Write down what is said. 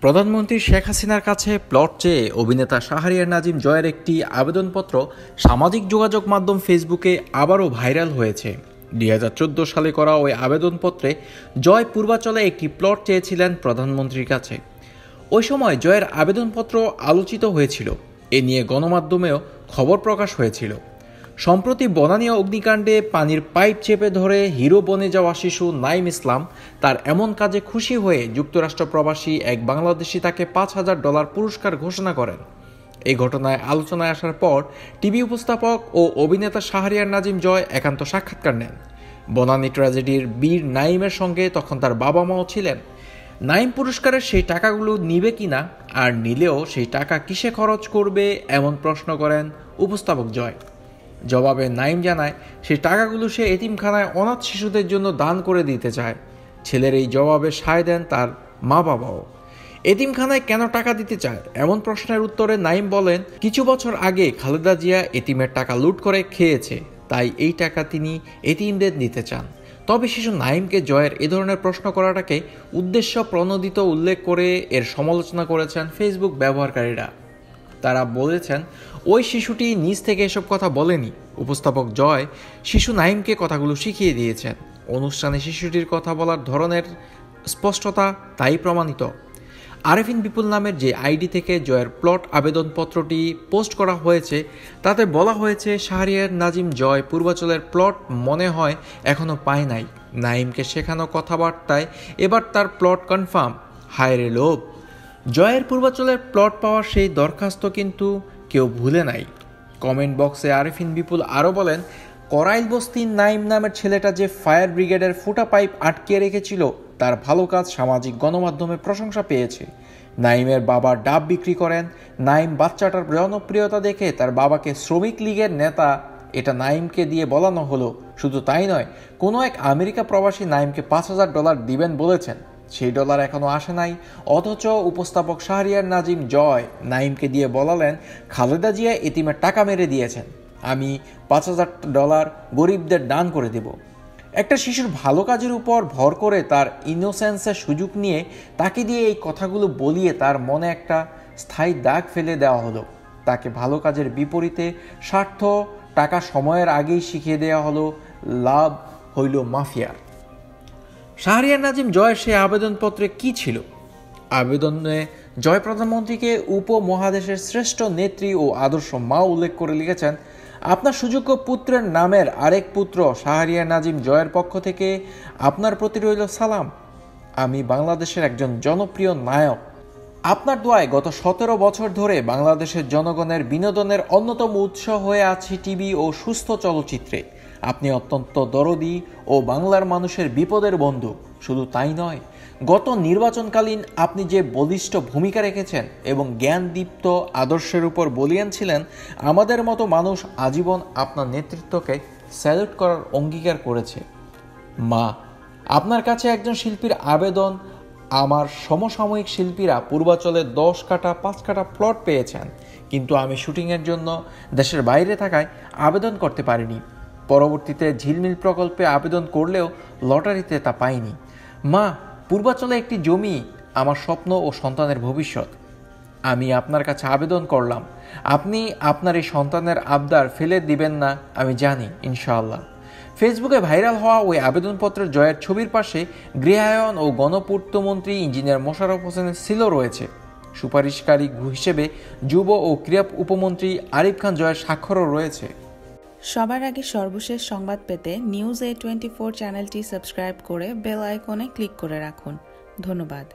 প্রধানমন্ত্রী শেখ হাসিনার কাছে প্লট চেয়ে অভিনেতা শাহরিয়ার নাজিম জয়ের একটি আবেদনপত্র সামাজিক যোগাযোগ মাধ্যম ফেসবুকে আবারও ভাইরাল হয়েছে। 2014 সালে করা ওই আবেদনপত্রে জয় পূর্বাচলে একটি প্লট চেয়েছিলেন প্রধানমন্ত্রীর কাছে। ওই সময় জয়ের আবেদনপত্র আলোচিত হয়েছিল, এ নিয়ে গণমাধ্যমেও খবর প্রকাশ হয়েছিল। সম্প্রতি বনানী অগ্নিকাণ্ডে পানির পাইপ চেপে ধরে হিরো বনে যাওয়া শিশু নাইম ইসলাম তার এমন কাজে খুশি হয়ে যুক্তরাষ্ট্র প্রবাসী এক বাংলাদেশি তাকে $5,000 পুরস্কার ঘোষণা করেন। এই ঘটনায় আলোচনায় আসার পর টিভি উপস্থাপক ও অভিনেতা শাহরিয়ার নাজিম জয় একান্ত সাক্ষাৎকার নেন। বনানী ট্র্যাজেডির বীর নাইমের সঙ্গে তখন তার বাবা মাও ছিলেন। নাইম পুরস্কারের সেই টাকাগুলো নিবে কিনা, আর নিলেও সেই টাকা কিসে খরচ করবে, এমন প্রশ্ন করেন উপস্থাপক জয়। জবাবে নাইম জানায় সেই টাকাগুলো সে এতিমখানায় অনাথ শিশুদের জন্য দান করে দিতে চায়। ছেলের এই জবাবে সায় দেন তার মা বাবাও। এতিমখানায় কেন টাকা দিতে চায় এমন প্রশ্নের উত্তরে নাইম বলেন, কিছু বছর আগে খালেদা জিয়া এতিমের টাকা লুট করে খেয়েছে, তাই এই টাকা তিনি এতিমদের দিতে চান। তবে শিশু নাইমকে জয়ের এ ধরনের প্রশ্ন করাটাকে উদ্দেশ্য প্রণোদিত উল্লেখ করে এর সমালোচনা করেছেন ফেসবুক ব্যবহারকারীরা। তারা বলেছেন ওই শিশুটি নিজ থেকে এসব কথা বলেনি। উপস্থাপক জয় শিশু নাইমকে কথাগুলো শিখিয়ে দিয়েছেন। অনুষ্ঠানে শিশুটির কথা বলার ধরনের স্পষ্টতা তাই প্রমাণিত। আরেফিন বিপুল নামের যে আইডি থেকে জয়ের প্লট আবেদনপত্রটি পোস্ট করা হয়েছে তাতে বলা হয়েছে, শাহরিয়ার নাজিম জয় পূর্বাচলের প্লট মনে হয় এখনও পায় নাই। নাইমকে শেখানো কথাবার্তায় এবার তার প্লট কনফার্ম। হায়রে লোভ! জয়ের পূর্বাচলের প্লট পাওয়ার সেই দরখাস্ত কিন্তু কেউ ভুলে নাই। কমেন্ট বক্সে আরেফিন বিপুল আরও বলেন, করাইল বস্তির নাইম নামের ছেলেটা যে ফায়ার ব্রিগেডের ফুটা পাইপ আটকিয়ে রেখেছিল, তার ভালো কাজ সামাজিক গণমাধ্যমে প্রশংসা পেয়েছে। নাইমের বাবা ডাব বিক্রি করেন। নাইম বাচ্চাটার জনপ্রিয়তা দেখে তার বাবাকে শ্রমিক লীগের নেতা, এটা নাইমকে দিয়ে বলানো হলো। শুধু তাই নয়, কোনো এক আমেরিকা প্রবাসী নাইমকে $5,000 দিবেন বলেছেন, সেই ডলার এখনও আসে নাই। অথচ উপস্থাপক শাহরিয়ার নাজিম জয় নাইমকে দিয়ে বলালেন, খালেদা জিয়া এতিমের টাকা মেরে দিয়েছেন, আমি $5,000 গরিবদের দান করে দেব। একটা শিশুর ভালো কাজের উপর ভর করে তার ইনোসেন্সের সুযোগ নিয়ে তাকে দিয়ে এই কথাগুলো বলিয়ে তার মনে একটা স্থায়ী দাগ ফেলে দেওয়া হলো। তাকে ভালো কাজের বিপরীতে স্বার্থ, টাকা সময়ের আগেই শিখিয়ে দেওয়া হলো, লাভ হইল মাফিয়ার। শাহরিয়ার নাজিম জয়ের সেই আবেদনপত্রে কি ছিল? আবেদনে জয় প্রধানমন্ত্রীকে উপমহাদেশের শ্রেষ্ঠ নেত্রী ও আদর্শ মা উল্লেখ করে লিখেছেন, আপনার সুযোগ্য পুত্রের নামের আরেক পুত্র শাহরিয়ার নাজিম জয়ের পক্ষ থেকে আপনার প্রতি রইল সালাম। আমি বাংলাদেশের একজন জনপ্রিয় নায়ক। আপনার দোয়ায় গত 17 বছর ধরে বাংলাদেশের জনগণের বিনোদনের অন্যতম উৎস হয়ে আছি টিভি ও সুস্থ চলচ্চিত্রে। আপনি অত্যন্ত দরদি ও বাংলার মানুষের বিপদের বন্ধু। শুধু তাই নয়, গত নির্বাচনকালীন আপনি যে বলিষ্ঠ ভূমিকা রেখেছেন এবং জ্ঞানদীপ্ত আদর্শের উপর বলিয়ান ছিলেন, আমাদের মতো মানুষ আজীবন আপনার নেতৃত্বকে স্যালুট করার অঙ্গীকার করেছে। মা, আপনার কাছে একজন শিল্পীর আবেদন, আমার সমসাময়িক শিল্পীরা পূর্বাচলে 10 কাঠা 5 কাঠা প্লট পেয়েছেন, কিন্তু আমি শুটিংয়ের জন্য দেশের বাইরে থাকায় আবেদন করতে পারিনি। পরবর্তীতে ঝিলমিল প্রকল্পে আবেদন করলেও লটারিতে তা পাইনি। মা, পূর্বাচলে একটি জমি আমার স্বপ্ন ও সন্তানের ভবিষ্যৎ। আমি আপনার কাছে আবেদন করলাম, আপনি আপনার এই সন্তানের আবদার ফেলে দিবেন না আমি জানি, ইনশাআল্লাহ। ফেসবুকে ভাইরাল হওয়া ওই আবেদনপত্রের জয়ের ছবির পাশে গৃহায়ন ও গণপূর্তমন্ত্রী ইঞ্জিনিয়ার মোশাররফ হোসেনের সিলও রয়েছে। সুপারিশকারী হিসেবে যুব ও ক্রীড়া উপমন্ত্রী আরিফ খান জয়ের স্বাক্ষরও রয়েছে। সবার আগে সর্বশেষ সংবাদ পেতে নিউজ A24 চ্যানেলটি সাবস্ক্রাইব করে বেল আইকনে ক্লিক করে রাখুন। ধন্যবাদ।